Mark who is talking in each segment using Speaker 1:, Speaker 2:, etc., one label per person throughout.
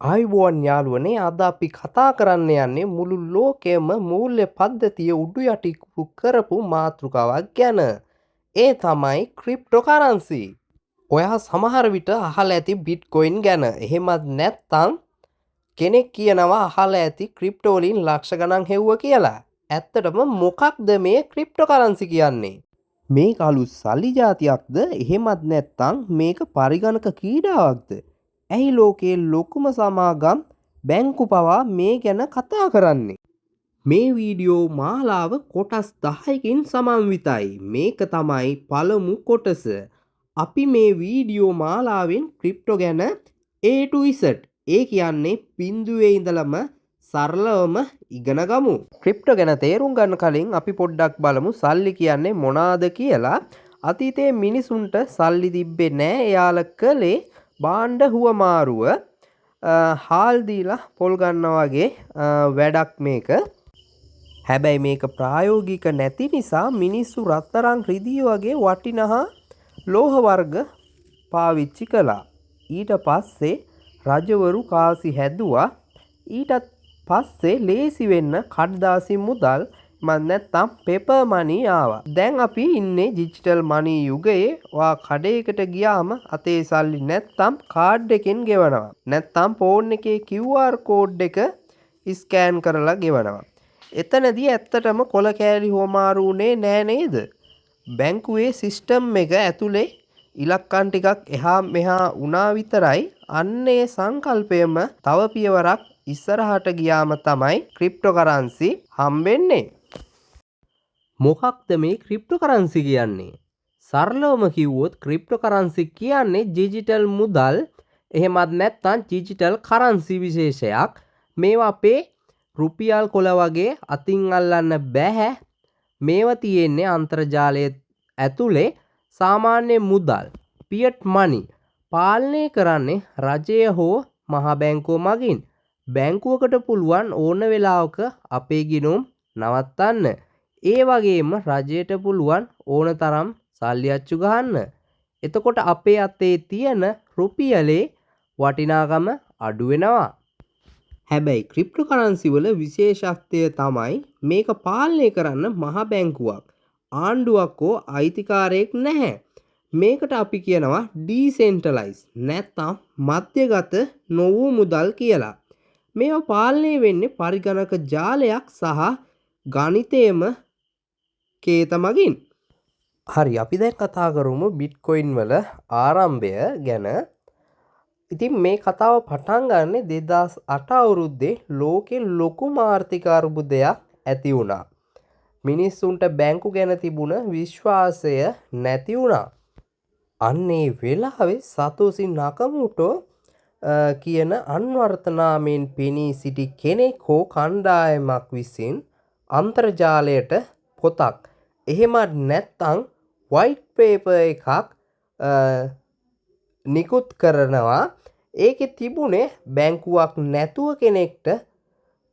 Speaker 1: ආයුබෝවන් යාළුවනේ අද අපි කතා කරන්න යන්නේ මුළු ලෝකෙම මූල්‍ය පද්ධතිය උඩු යටි කරපු මාතෘකාවක් ගැන. ඒ තමයි ක්‍රිප්ටෝකරන්සි. ඔයා සමහර විට අහලා ඇති බිට්කොයින් ගැන. එහෙමත් නැත්නම් කෙනෙක් කියනවා අහලා ඇති ක්‍රිප්ටෝ වලින් ලක්ෂ ගණන් හෙව්ව කියලා. ඇත්තටම මොකක්ද මේ ක්‍රිප්ටෝකරන්සි කියන්නේ? මේක අලුත් සල්ලි ජාතියක්ද? එහෙමත් නැත්නම් මේක පරිගණක ක්‍රීඩාවක්ද? ඇයි ලෝකයේ ලොකුම සමාගම් බැංකු පවා මේ ගැන කතා කරන්නේ? මේ වීඩියෝ මාලාව කොටස් 10කින් සමන්විතයි. මේක තමයි පළමු කොටස. අපි මේ වීඩියෝ මාලාවෙන් ක්‍රිප්ටෝ ගැන A to Z ඒ කියන්නේ බිඳුවේ ඉඳලම සරලවම ඉගෙන ගමු. ක්‍රිප්ටෝ ගැන තේරුම් ගන්න කලින් අපි පොඩ්ඩක් බලමු සල්ලි කියන්නේ මොනවාද කියලා. අතීතයේ මිනිසුන්ට සල්ලි තිබ්බේ නෑ. එයාලා කළේ බාණ්ඩ හුවමාරුව හාල් දීලා පොල් ගන්නවා වගේ වැඩක් මේක. හැබැයි මේක ප්‍රායෝගික නැති නිසා මිනිස්සු රත්තරන් රිදී වගේ වටිනා ලෝහ වර්ග පාවිච්චි කළා. ඊට පස්සේ රජවරු කාසි හැදුවා. ඊටත් පස්සේ ලේසි වෙන්න කඩදාසි මුදල් නැත්නම් පේපර් මනි ආවා. දැන් අපි ඉන්නේ ඩිජිටල් මනි යුගයේ. ඔයා කඩේකට ගියාම අතේ සල්ලි නැත්නම් කාඩ් එකෙන් ගෙවනවා. නැත්නම් ෆෝන් එකේ QR කෝඩ් එක ස්කෑන් කරලා ගෙවනවා. එතනදී ඇත්තටම කොල කෑලි හොමාරු උනේ නෑ නේද? බැංකුවේ සිස්ටම් එක ඇතුලේ ඉලක්කම් ටිකක් එහා මෙහා වුණා විතරයි. අන්නේ සංකල්පයම තව පියවරක් ඉස්සරහට ගියාම තමයි ක්‍රිප්ටෝකරන්සි හම්බෙන්නේ. මොකක්ද මේ ක්‍රිප්ටෝකරන්සි කියන්නේ? සරලවම කිව්වොත් ක්‍රිප්ටෝකරන්සි කියන්නේ ඩිජිටල් මුදල් එහෙමත් නැත්නම් ඩිජිටල් කරන්සි විශේෂයක්. මේවා අපේ රුපියල් කොළ වගේ අතින් අල්ලන්න බෑ. මේවා තියෙන්නේ අන්තර්ජාලය ඇතුලේ. සාමාන්‍ය මුදල් ෆියට් මනි පාලනය කරන්නේ රජය හෝ මහා බැංකුව මගින්. බැංකුවකට පුළුවන් ඕන වෙලාවක අපේ ගිණුම් නවත්තන්න. ඒ වගේම රජයට පුළුවන් ඕන තරම් සල්ලි අච්චු ගහන්න. එතකොට අපේ අතේ තියෙන රුපියලේ වටිනාකම අඩු වෙනවා. හැබැයි ක්‍රිප්ටෝකරන්සි වල විශේෂත්වය තමයි මේක පාලනය කරන්න මහා බැංකුවක් ආණ්ඩුවක් හෝ අයිතිකාරයෙක් නැහැ. මේකට අපි කියනවා ඩීසෙන්ට්‍රලයිස් නැත්නම් මධ්‍යගත නොවූ මුදල් කියලා. මේවා පාලනය වෙන්නේ පරිගණක ජාලයක් සහ ගණිතයම කේත මගින්. හරි අපි දැන් කතා කරමු බිට්කොයින් වල ආරම්භය ගැන. ඉතින් මේ කතාව පටන් ගන්නේ 2008 අවුරුද්දේ ලෝකේ ලොකුම ආර්ථික අර්බුදයක් ඇති වුණා. මිනිස්සුන්ට බැංකු ගැන තිබුණ විශ්වාසය නැති වුණා. අන්නේ වෙලාවේ සතෝසි නකමෝටෝ කියන අන්වර්ථ නාමයෙන් පෙනී සිටි කෙනෙක් හෝ කණ්ඩායමක් විසින් අන්තර්ජාලයට පොතක් එහෙමත් නැත්නම් වයිට් පේපර් එකක් නිකුත් කරනවා. ඒකේ තිබුණේ බැංකුවක් නැතුව කෙනෙක්ට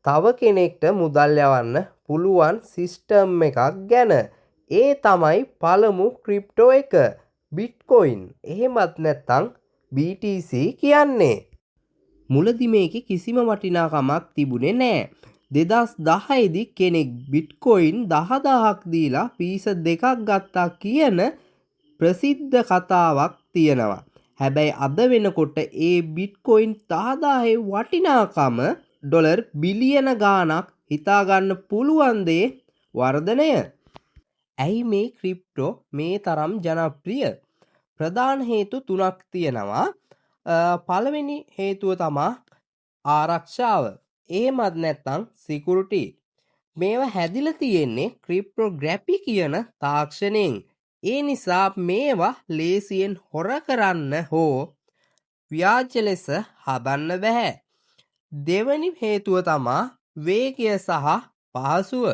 Speaker 1: තව කෙනෙක්ට මුදල් යවන්න පුළුවන් සිස්ටම් එකක් ගැන. ඒ තමයි පළමු ක්‍රිප්ටෝ එක බිට්කොයින් එහෙමත් නැත්නම් BTC කියන්නේ. මුලදි මේකේ කිසිම වටිනාකමක් තිබුණේ නෑ. 2010 දී කෙනෙක් බිට්කොයින් 10000ක් දීලා පීස 2ක් ගත්තා කියන ප්‍රසිද්ධ කතාවක් තියෙනවා. හැබැයි අද වෙනකොට ඒ බිට්කොයින් 10000ේ වටිනාකම ඩොලර් බිලියන ගාණක් හිතාගන්න පුළුවන් දේ වර්ධනය. ඇයි මේ ක්‍රිප්ටෝ මේ තරම් ජනප්‍රිය? ප්‍රධාන හේතු 3ක් තියෙනවා. පළවෙනි හේතුව තමයි ආරක්ෂාව. එහෙමත් නැත්නම් සිකියුරිටි. මේවා හැදිලා තියෙන්නේ ක්‍රිප්ටෝග්‍රැෆි කියන තාක්ෂණයෙන්. ඒ නිසා මේවා ලේසියෙන් හොර කරන්න හෝ ව්‍යාජ ලෙස හදන්න බෑ. දෙවැනි හේතුව තමයි වේගය සහ පහසුව.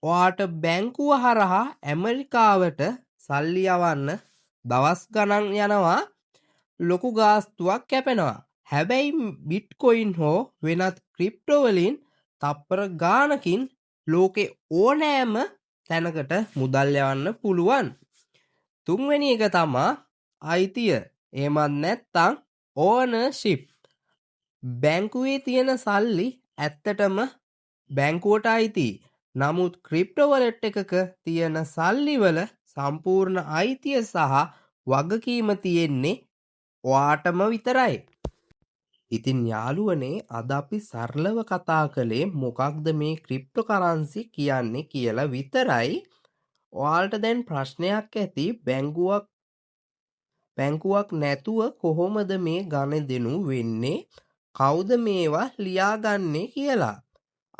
Speaker 1: ඔයාට බැංකුව හරහා ඇමරිකාවට සල්ලි යවන්න දවස් ගණන් යනවා. ලොකු ගාස්තුවක් කැපෙනවා. හැබැයි බිට්කොයින් හෝ වෙනත් ක්‍රිප්ටෝ වලින් තප්පර ගානකින් ලෝකේ ඕනෑම තැනකට මුදල් යවන්න පුළුවන්. තුන්වෙනි එක තමයි අයිතිය. එහෙමත් නැත්නම් ඕනර්ෂිප්. බැංකුවේ තියෙන සල්ලි ඇත්තටම බැංකුවට අයිති. නමුත් ක්‍රිප්ටෝ වලට් එකක තියෙන සල්ලිවල සම්පූර්ණ අයිතිය සහ වගකීම තියෙන්නේ ඔයාටම විතරයි. ඉතින් යාළුවනේ අද අපි සරලව කතා කළේ මොකක්ද මේ ක්‍රිප්ටෝකරන්සි කියන්නේ කියලා විතරයි. ඔයාලට දැන් ප්‍රශ්නයක් ඇති බැංකුවක් නැතුව කොහොමද මේ ගනුදෙනු වෙන්නේ? කවුද මේවා ලියාගන්නේ කියලා.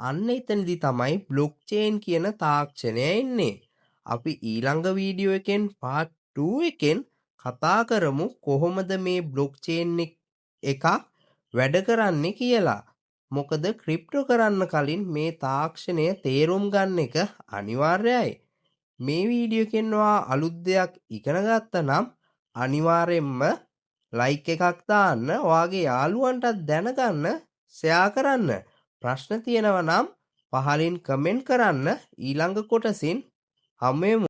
Speaker 1: අන්න එතනදි තමයි බ්ලොක්චේන් කියන තාක්ෂණය එන්නේ. අපි ඊළඟ වීඩියෝ එකෙන් part 2 එකෙන් කතා කරමු කොහොමද මේ බ්ලොක්චේන් එකක් වැඩ කරන්නේ කියලා. මොකද ක්‍රිප්ටෝ කරන්න කලින් මේ තාක්ෂණය තේරුම් ගන්න එක අනිවාර්යයි. මේ වීඩියෝ එකෙන් ඔයා අලුත් දෙයක් ඉගෙන ගත්තා නම් අනිවාර්යෙන්ම ලයික් එකක් දාන්න, ඔයාගේ යාළුවන්ටත් දැනගන්න ෂෙයා කරන්න. ප්‍රශ්න තියෙනවා නම් පහලින් කමෙන්ට් කරන්න. ඊළඟ කොටසින් හමු වෙමු.